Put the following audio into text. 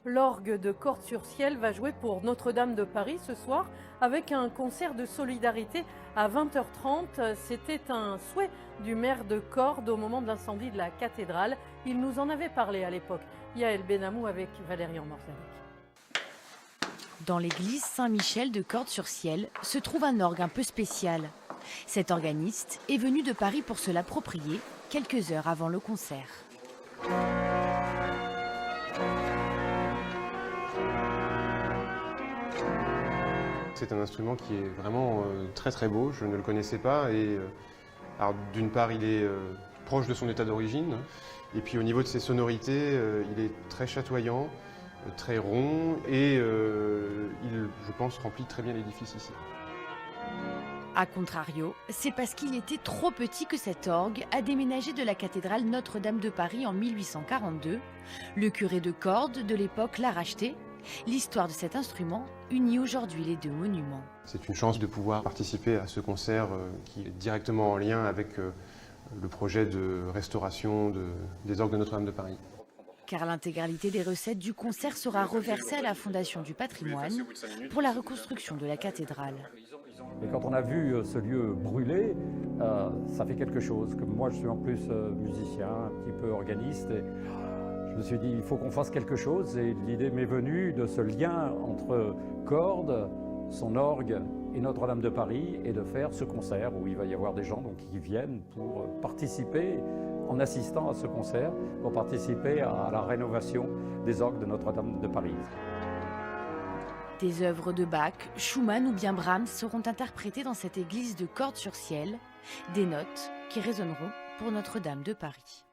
L'orgue de Cordes-sur-Ciel va jouer pour Notre-Dame de Paris ce soir avec un concert de solidarité à 20h30. C'était un souhait du maire de Cordes au moment de l'incendie de la cathédrale. Il nous en avait parlé à l'époque. Yael Benamou avec Valérian Morzalek. Dans l'église Saint-Michel de Cordes-sur-Ciel se trouve un orgue un peu spécial. Cet organiste est venu de Paris pour se l'approprier quelques heures avant le concert. C'est un instrument qui est vraiment très très beau, je ne le connaissais pas. Alors, d'une part, il est proche de son état d'origine, et puis au niveau de ses sonorités, il est très chatoyant, très rond, et il, je pense, remplit très bien l'édifice ici. A contrario, c'est parce qu'il était trop petit que cet orgue a déménagé de la cathédrale Notre-Dame de Paris en 1842. Le curé de Cordes de l'époque l'a racheté. L'histoire de cet instrument unit aujourd'hui les deux monuments. C'est une chance de pouvoir participer à ce concert qui est directement en lien avec le projet de restauration des orgues de Notre-Dame de Paris. Car l'intégralité des recettes du concert sera reversée à la Fondation du patrimoine pour la reconstruction de la cathédrale. Et quand on a vu ce lieu brûler, ça fait quelque chose. Comme moi, je suis en plus musicien, un petit peu organiste. Et je me suis dit, il faut qu'on fasse quelque chose. Et l'idée m'est venue de ce lien entre Cordes, son orgue et Notre-Dame de Paris, et de faire ce concert où il va y avoir des gens donc, qui viennent pour participer, en assistant à ce concert, pour participer à la rénovation des orgues de Notre-Dame de Paris. Des œuvres de Bach, Schumann ou bien Brahms seront interprétées dans cette église de Cordes-sur-Ciel, des notes qui résonneront pour Notre-Dame de Paris.